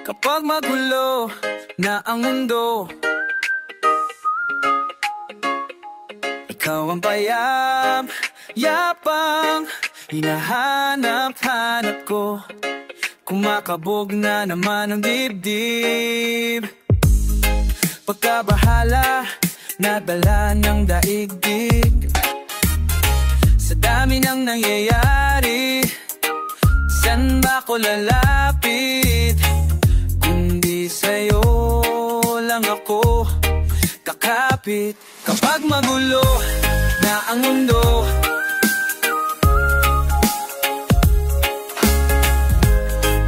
Kapag magulo na ang mundo, ikaw ang payap-yapang hinahanap-hanap ko. Kumakabog na naman ang dibdib, pagkabahala na dala ng daigdig. Sa dami ng nangyayari, saan ba ko lalapit? Kundi sa'yo lang ako kakapit. Kapag magulo na ang mundo,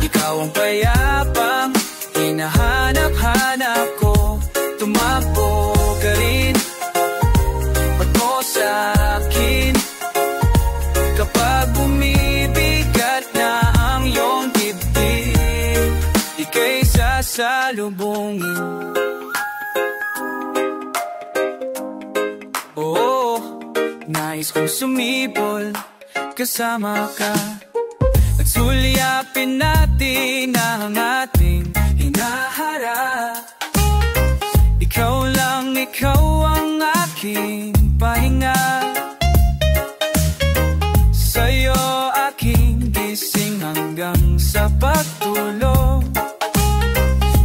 ikaw ang payapang hinahanap-hanap ko. Tumakbo ka rin, ba't mo sa'kin? Kapag bumibigat na ang iyong dibdib, ika'y sasalubungin. Oo, nais kong sumipol kasama ka, at sulyapin natin ang ating hinaharap. Ikaw lang, ikaw ang aking pahinga. Sa'yo aking gising hanggang sa pagtulog.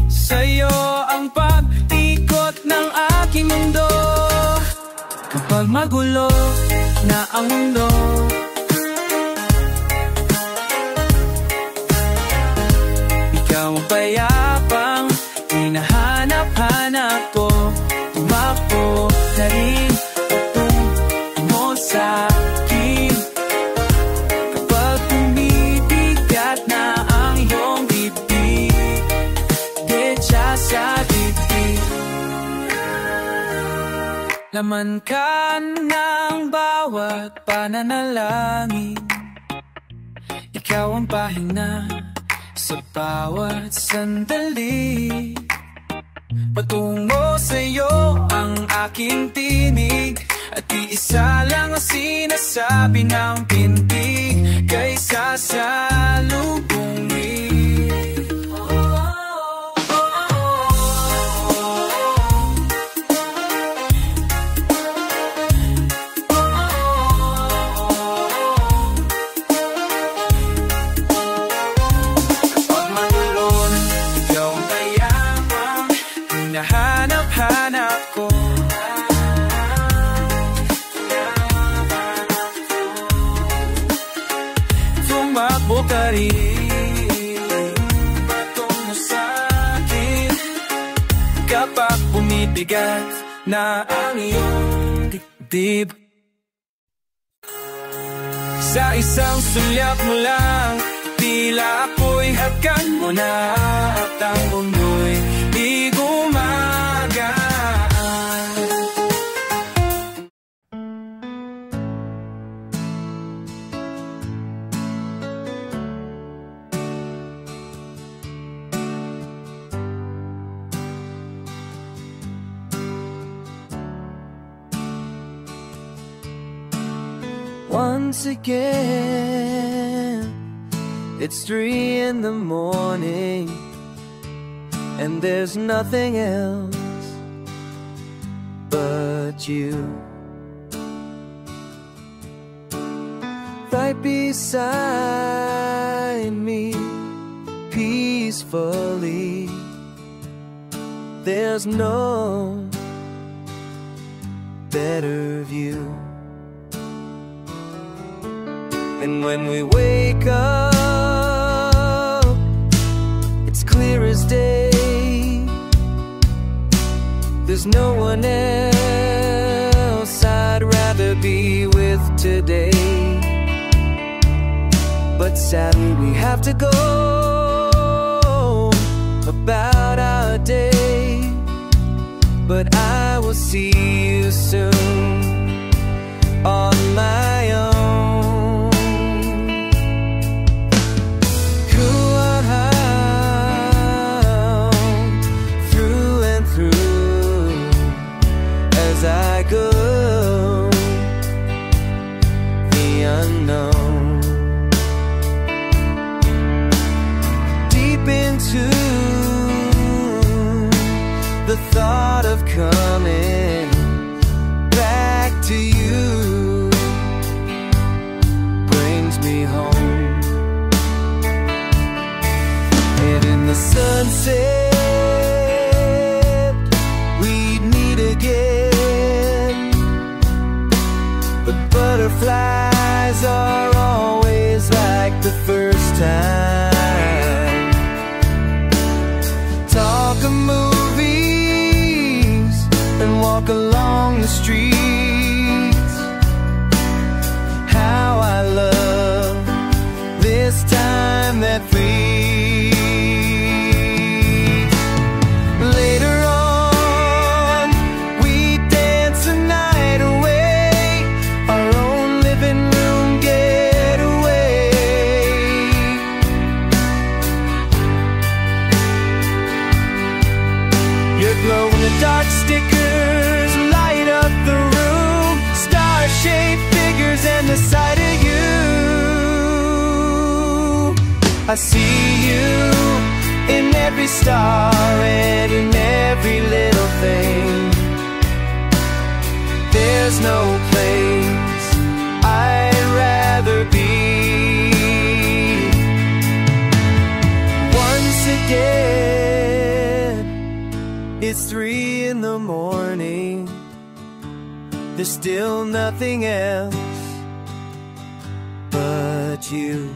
Sa'yo ang pag-ikot ng aking mundo. Kapag magulo na ang mundo, ikaw ang payapang hinahanap-hanap ko. Tumakbo na rin patungo mo sa'kin. Kapag bumibigat na ang iyong bibig, detsa sa dibdib. Laman ka ng bawat pananalangin, ikaw ang pahinga sa bawat sandali. Patungo sa'yo ang aking tinig, at iisa lang ang sinasabi ng pintig, kay sasalubungin. Hanap-hanap ko, tumakbo ka rin, patungo sa'kin. Kapag bumibigat na ang iyong dibdib, sa isang sulyap mo lang, tila ako'y hagkan mo na, at ang mundo'y di gumagaan. Once again, it's 3 in the morning, and there's nothing else but you right beside me, peacefully. There's no better view. And when we wake up, it's clear as day. There's no one else I'd rather be with today. But sadly we have to go about our day. But I will see you soon on my own. I go the unknown, deep into me home. And in the sunset we'd meet again, but butterflies are always like the first time. Talk of movies and walk along the streets. How I love this time that we dark stickers light up the room, star-shaped figures and the sight of you. I see you in every star and in every little thing. There's no place I'd rather be. Once again, it's 3 in the morning. There's still nothing else but you.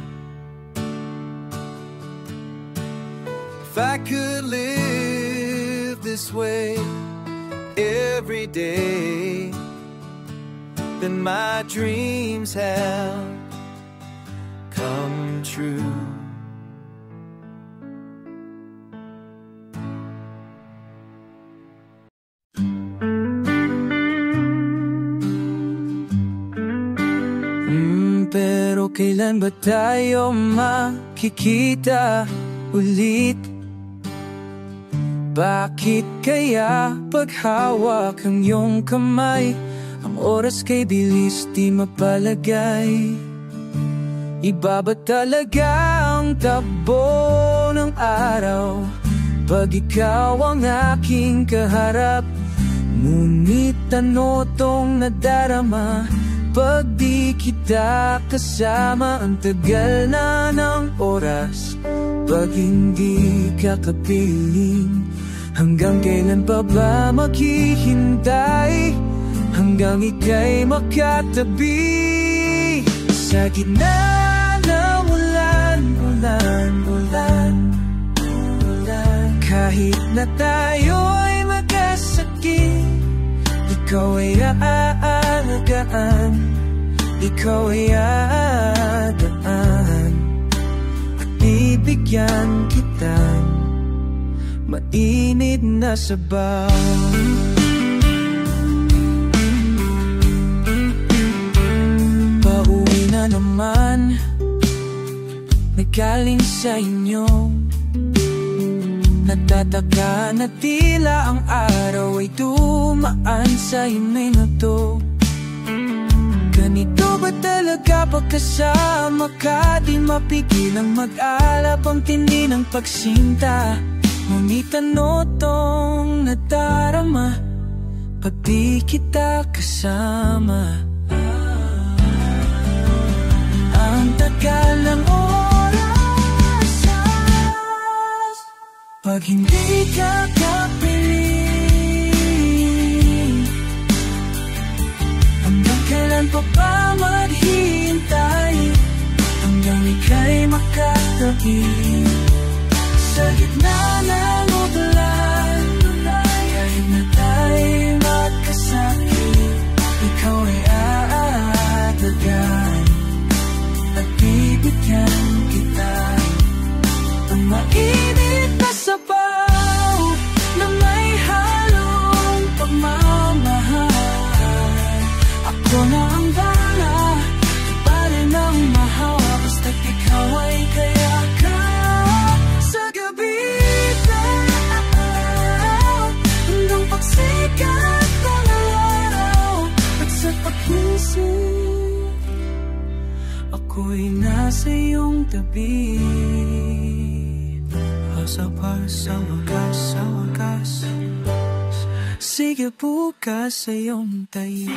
If I could live this way every day, then my dreams have come true. Pero kailan ba tayo makikita ulit? Bakit kaya paghawak ang iyong kamay, ang oras kay bilis di mapalagay? Iba ba talaga ang takbo ng araw pag ikaw ang aking kaharap? Ngunit ano tong nadarama pag di kita kasama? Ang tagal na ng oras pag hindi ka kapiling. Hanggang kailan pa ba maghihintay? Hanggang ika'y makatabi sa gitna ng ulan, ulan, ulan, ulan. Kahit na tayo ay magkasakit, ikaw ay aalagaan, ikaw ay aadaan, at bibigyan kita mainit na sabaw. Pauwi na naman, nagaling sa inyo. Nagtataka na tila ang araw ay dumaan sa minuto. Ganito ba talaga pagkasama ka? Di mapigil ang mag-alap ang tindi ng pagsinta. Ngunit ano tong nadarama pag di kita kasama? Ang tagal ng oras pag hindi ka kapiling. Hanggang kailan pa ba maghihintay? Hanggang ika'y makatabi sa gitna ng ulan. Kahit na tayo'y magkasakit, ikaw ay aadagan at bibigyan kita ng mainit na sabaw na may halong pagmamahal. Ako na ang bala, iba rin ang mahawa, basta't ikaw ay kayakan. Sa gabi hanggang pagsikat ng araw at sa paghising, ako'y nasa iyong tabi. Sa wakas, sige bukas sa iyong tayo.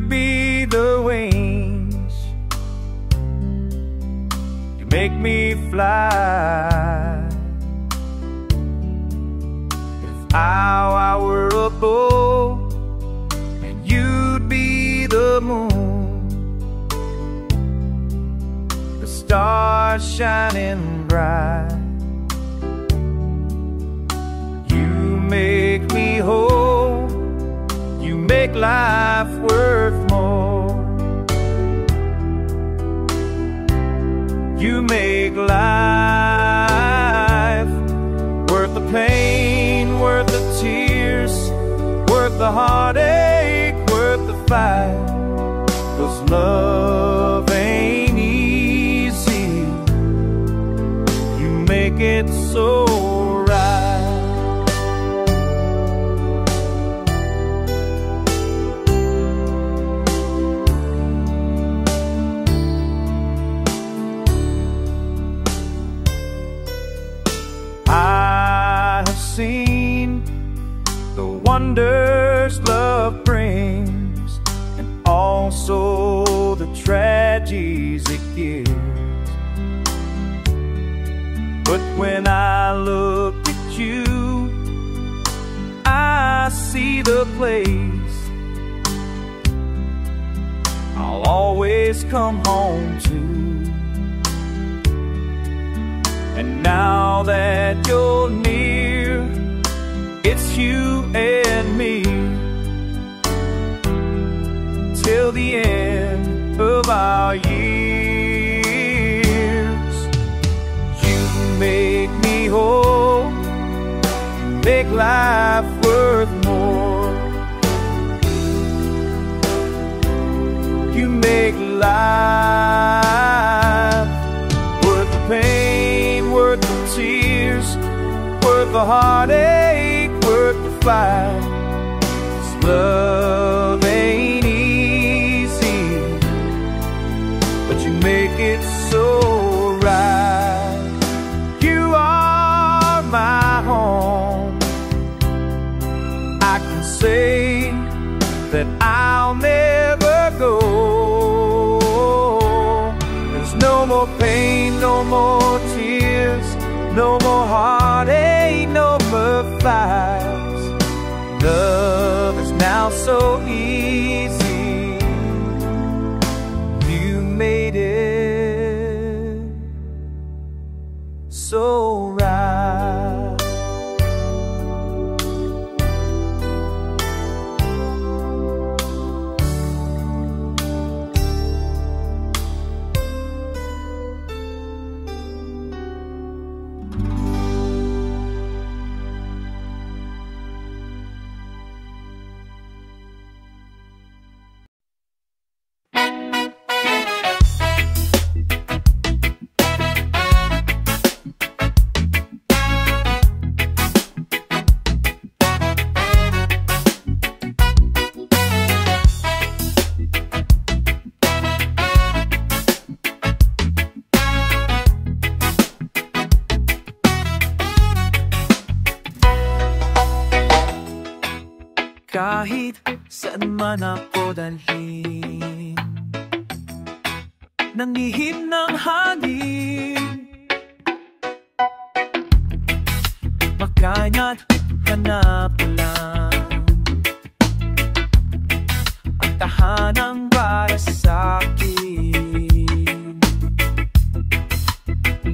be the wings, you make me fly. If I were a bow and you'd be the moon, the stars shining bright, you make me whole, you make life worth more. You make life worth the pain, worth the tears, worth the heartache, worth the fight. 'Cause love ain't easy, you make it so right. I have seen the wonders love brings, and also the tragedies it gives. But when I look at you, I see the place I'll always come home to. And now that you're near, it's you and me till the end of our years. You make me whole, you make life worth more. You make life worth the pain, worth the tears, worth the heartache, worth the fight. 'Cause love ain't easy, but you make it so right. You are my home, I can say that I'll never go. There's no more pain, no more tears, no more heartache, no more fights. Love is now so easy, you made it so right. Kahit saan man ako dalhin, nangihip ng hangin, makaya't hanap ko lang ang tahanang para sa'kin.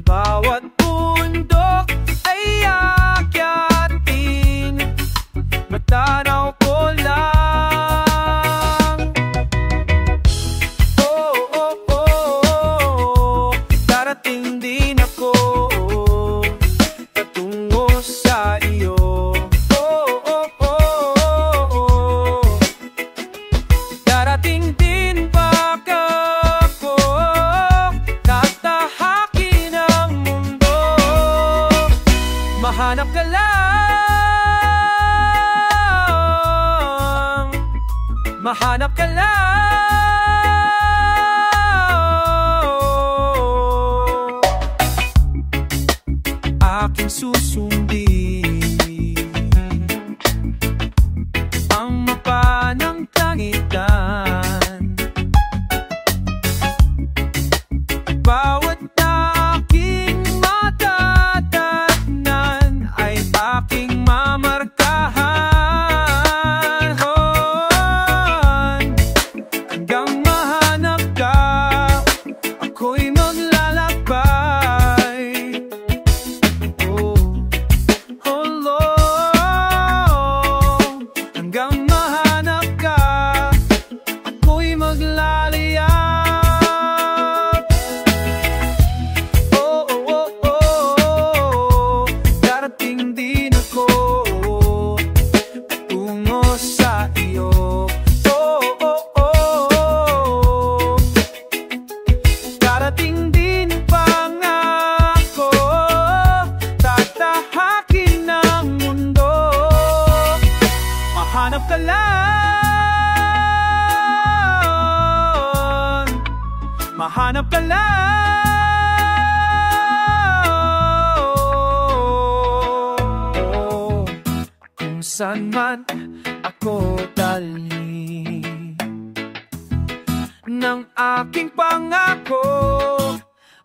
Bawat bundok ay akyatin, matanaw ko lang. Oh, oh, oh, darating din ako patungo sa iyo. Oh, oh, oh, darating din baka ako tatahakin ang mundo. Mahanap ka lang, mahanap ka lang. Aking susundin ang mapa ng tangitan, mahanap ka lang. Kung saan man ako dalhin ng aking pangako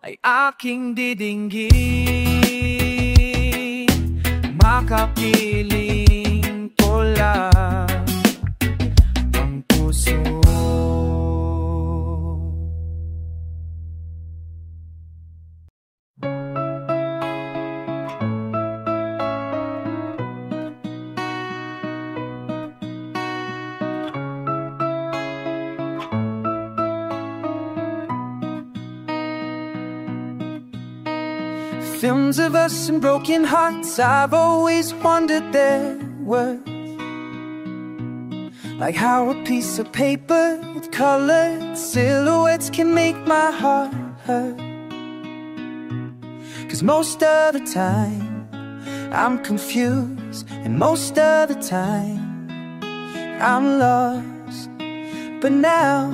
ay aking didinggin. Makapiling ko lang ang puso. Films of us and broken hearts, I've always wondered their worth. Like how a piece of paper with colored silhouettes can make my heart hurt. 'Cause most of the time I'm confused, and most of the time I'm lost. But now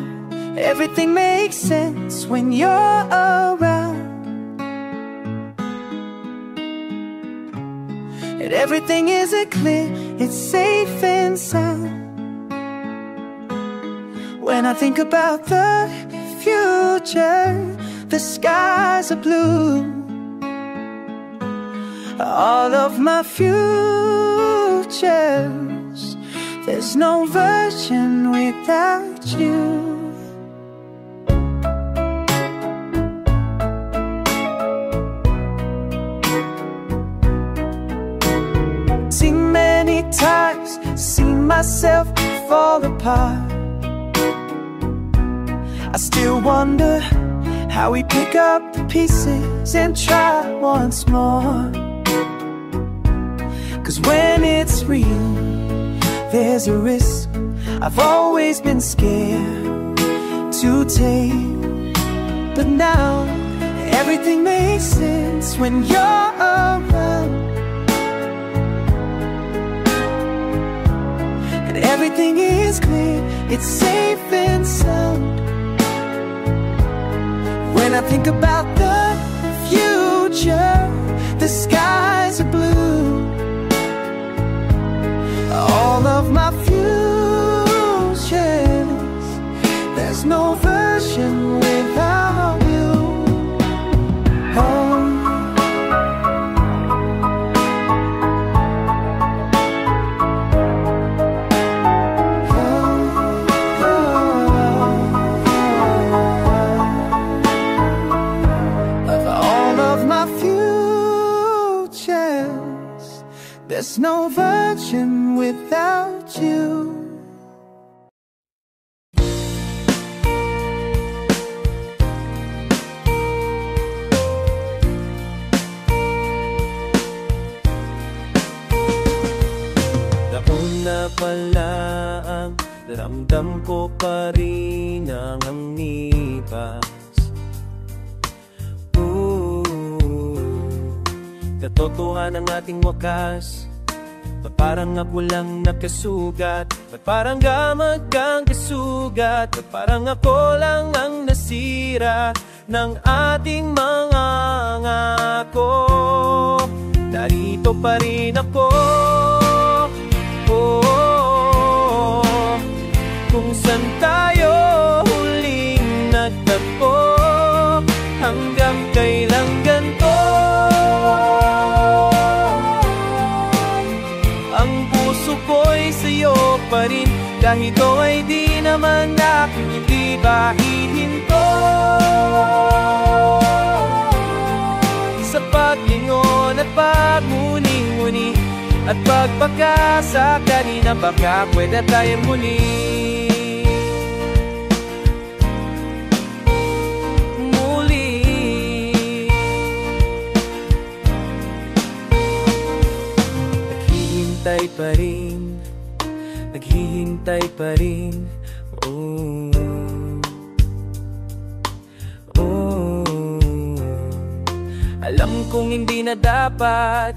everything makes sense when you're around. And everything isn't clear, it's safe and sound. When I think about the future, the skies are blue. All of my futures, there's no version without you. Many times see myself fall apart. I still wonder how we pick up the pieces and try once more. 'Cause when it's real, there's a risk I've always been scared to take. But now everything makes sense when you're around. Everything is clear, it's safe and sound. When I think about the future, the skies are blue. All of my futures, there's no version without you. Oh. There's no virgin without you. Nauna pala ang ramdam ko pa rin ang hangnipas. Katotohanan ng ating wakas. Ba't parang ako lang nakasugat? Ba't parang gamag kang kasugat? Ba't parang ako lang ang nasira ng ating mga ngako? Narito pa rin ako, oh, kung saan tayo huling nagtagpo. Hanggang kailan ganito? Sa'yo pa rin, kahit ito ay di naman aking hindi bahihinto. Sa paglingon at pagmuni-muni at pagpakasa kanina, baka pwede tayong muli. Naghihintay pa rin, naghihintay pa rin, oh, oh. Alam kong hindi na dapat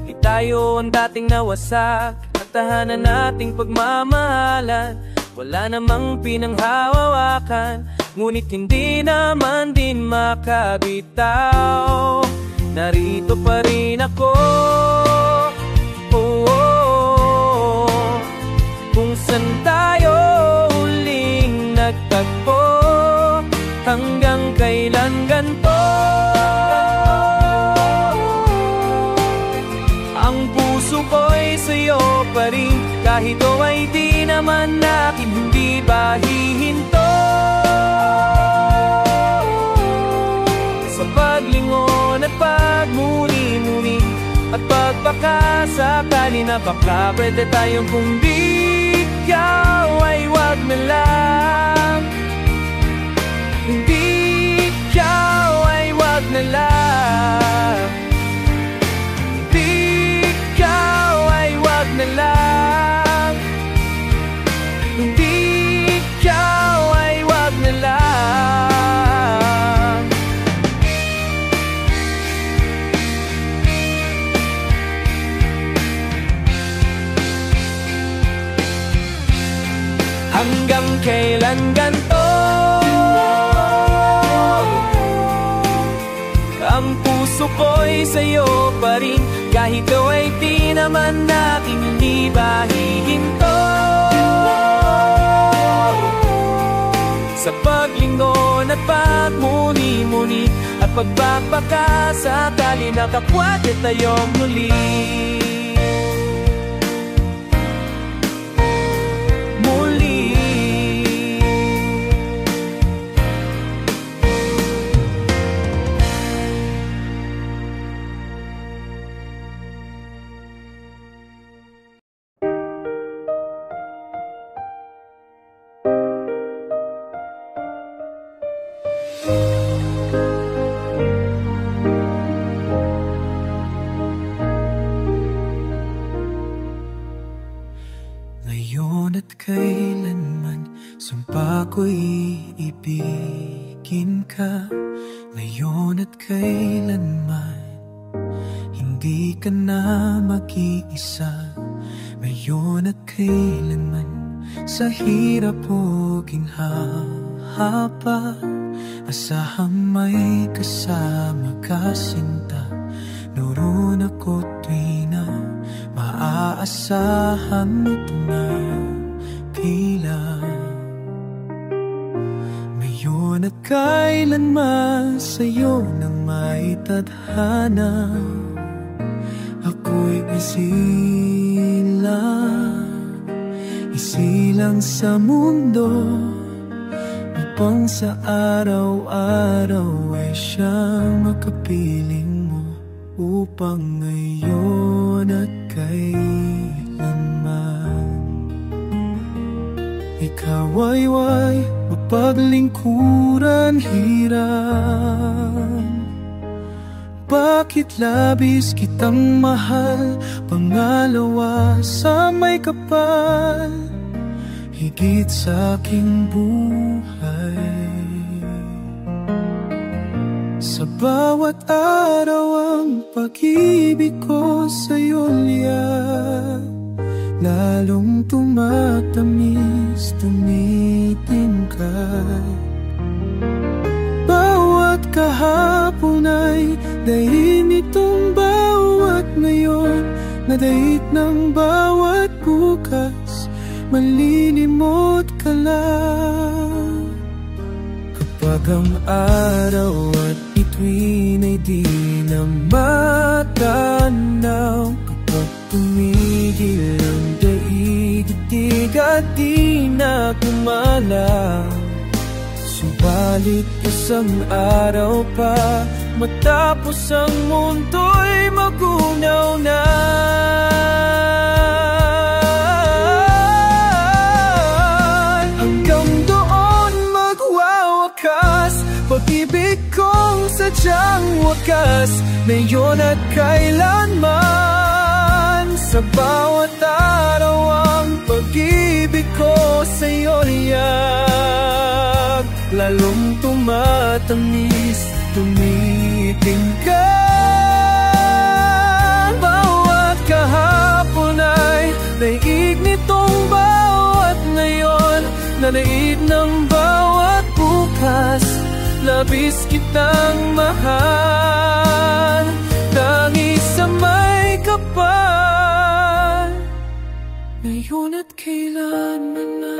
di tayo ang dating nawasak. At tahanan nating pagmamahalan, wala namang pinanghawawakan. ngunit hindi naman din makabitaw. Narito pa rin ako, kung saan tayo huling nagtagpo, hanggang kailan ganito. Ang puso ko'y sa'yo pa rin, kahit o ay di naman natin, hindi ba hihinto? Sa paglingon at pagmuni-muni, at pagpakasakali na baka pwede tayong kung di ikaw ay wag na lang. Hindi ikaw ay wag na lang. Hindi ikaw ay wag na lang. Hindi ikaw ay wag na lang. Hanggang kailan ganito? Ang puso ko'y sa'yo pa rin, kahit ito ay di naman natin, hindi ba hihinto? Sa paglingon at pagmuni-muni, at pagpapakasakali na kapwede tayong muli. Ngayon at kailanman, sumpa ko'y ibigin ka. Ngayon at kailanman, hindi ka na mag-iisa. Ngayon at kailanman, sa hirap o ginhawa, asahang may kasama ka, sinta. Noon ako tuwina, maaasahan mo tumapila. Ngayon at kailanman, sa'yo nang may tadhana. Ako'y isilang sa mundo, upang sa araw-araw ay siyang makapiling mo. Upang ngayon at kailanman, ikaw ay mapaglingkuran hirap. Bakit labis kitang mahal, pangalawa sa may kapal, higit sa aking buhay. Sa bawat araw ang pag-ibig ko sa'yo liyak, lalong tumatamis, tumitingkad. Bawat kahapon ay dahin itong bawat ngayon, nadait ng bawat bukas, malilimot ka lang. Kapag ang araw at bituin ay di na matanaw, kapag tumigil ang daigdig at di na gumalaw, subalit isang araw pa, matapos ang mundo'y magunaw na. Hanggang doon magwawakas pag-ibig kong sadyang wakas, ngayon at kailanman. Sa bawat araw ang pag-ibig ko sa'yo liyak, lalong tumatamis, tumitingkad. Bawat kahapon ay daig nitong bawat ngayon, nanaig ng bawat bukas, wakas, labis kitang mahal. Tanging sa may kapal, ngayon at kailanman na.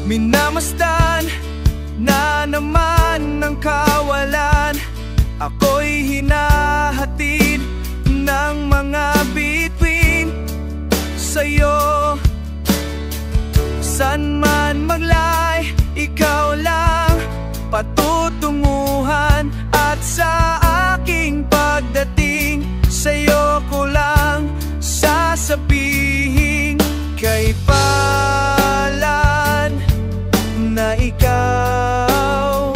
Minamasdan na naman ng kawalan, ako'y hinahatid ng mga bituin sa'yo. San man maglay, ikaw lang patutunguhan. At sa aking pagdating, sa'yo ko lang sasabihin kay Palan na ikaw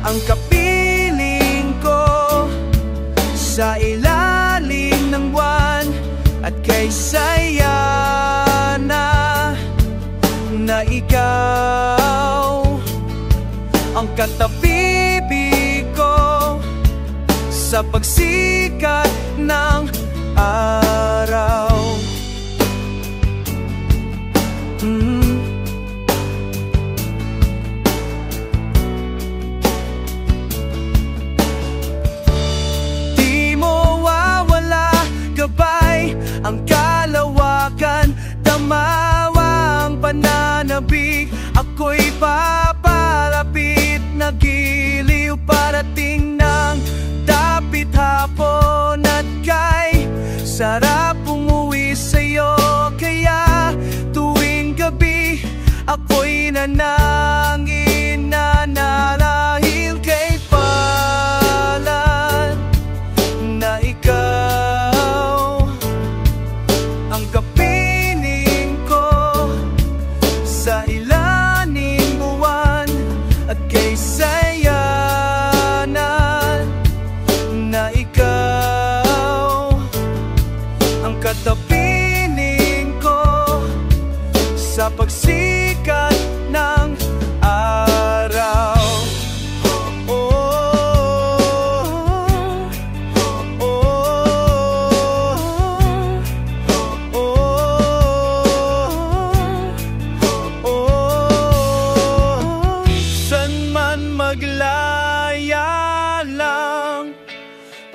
ang kapiling ko sa ilalim ng buwan, at kay Sayana na ikaw ang katabi ko sa pagsikat ng araw. Ang kalawakan, tamawang pananabik, ako'y papalapit na giliw. Parating ng dapit hapon at kay sarap umuwi sa'yo. Kaya tuwing gabi, ako'y nanangin na narahil kay Palan na ikaw ang kapiling ko sa ilaning buwan, at kay Sayana na ikaw ang katapiling ko sa pagsikat ng araw.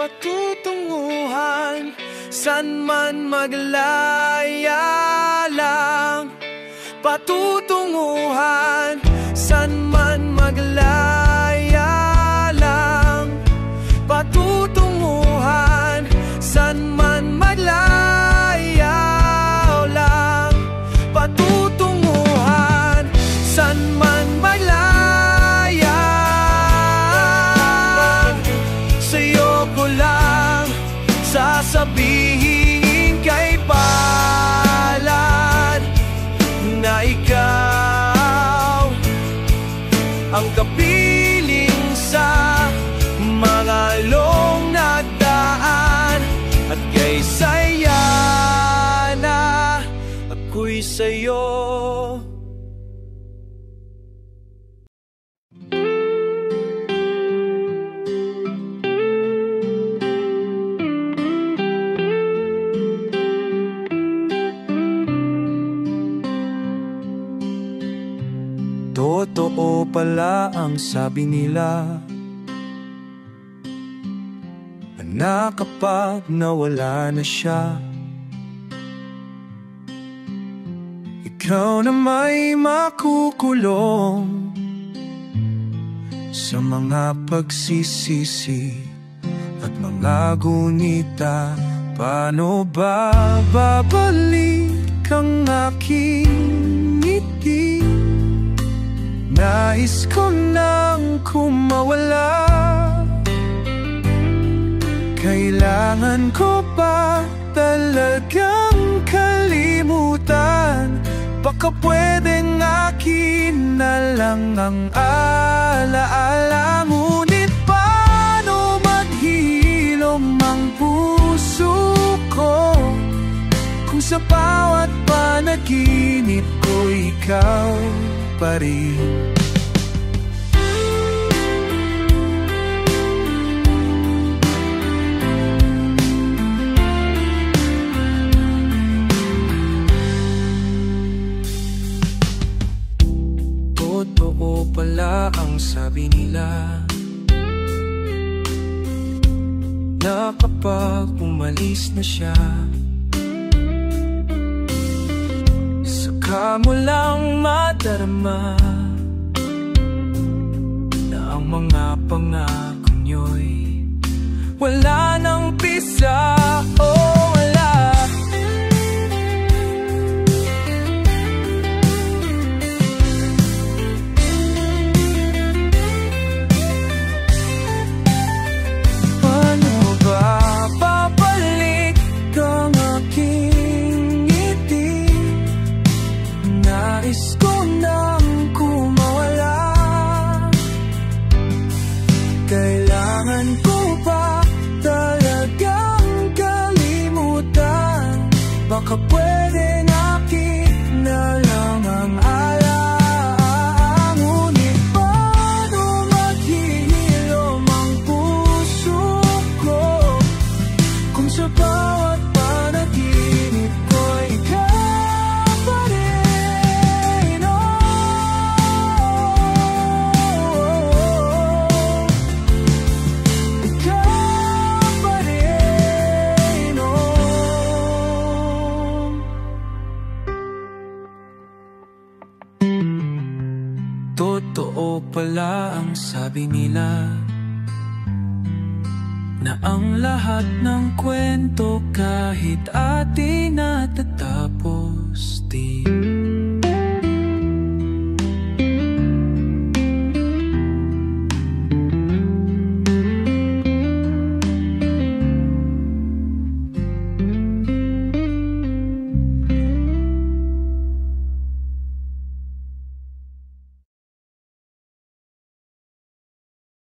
Patutunguhan, san man maglaya lang. Patutunguhan, san man maglaya lang. Patutunguhan, san man maglaya lang. Patutunguhan, san man maglaya. Sasabihin kay Palan na ikaw ang kapiling sa mga long na daan, at kay Sayana ako'y sa'yo. Totoo pala ang sabi nila na kapag nawala na siya, ikaw na may makukulong sa mga pagsisisi at mga gunita. Paano ba babalik ang aking ngiti? Nais ko nang kumawala. Kailangan ko ba talagang kalimutan? Baka pwedeng akin na lang ang alaala. Ngunit paano maghilom ang puso ko kung sa bawat panaginip ko ikaw pa rin? Totoo pala ang sabi nila na kapag umalis na siya, saka mo lang madarama na ang mga pangako niyo'y wala nang pisa. Oh, wala. Nais ko nang kumawala. Kailangan ko ba talagang kalimutan? Baka pwedeng akin na lang ang alam. Ngunit paano maghihilom ang puso ko kung sa bawat panaginip ko ikaw pa rin? Totoo pala ang sabi nila na ang lahat ng kwento ka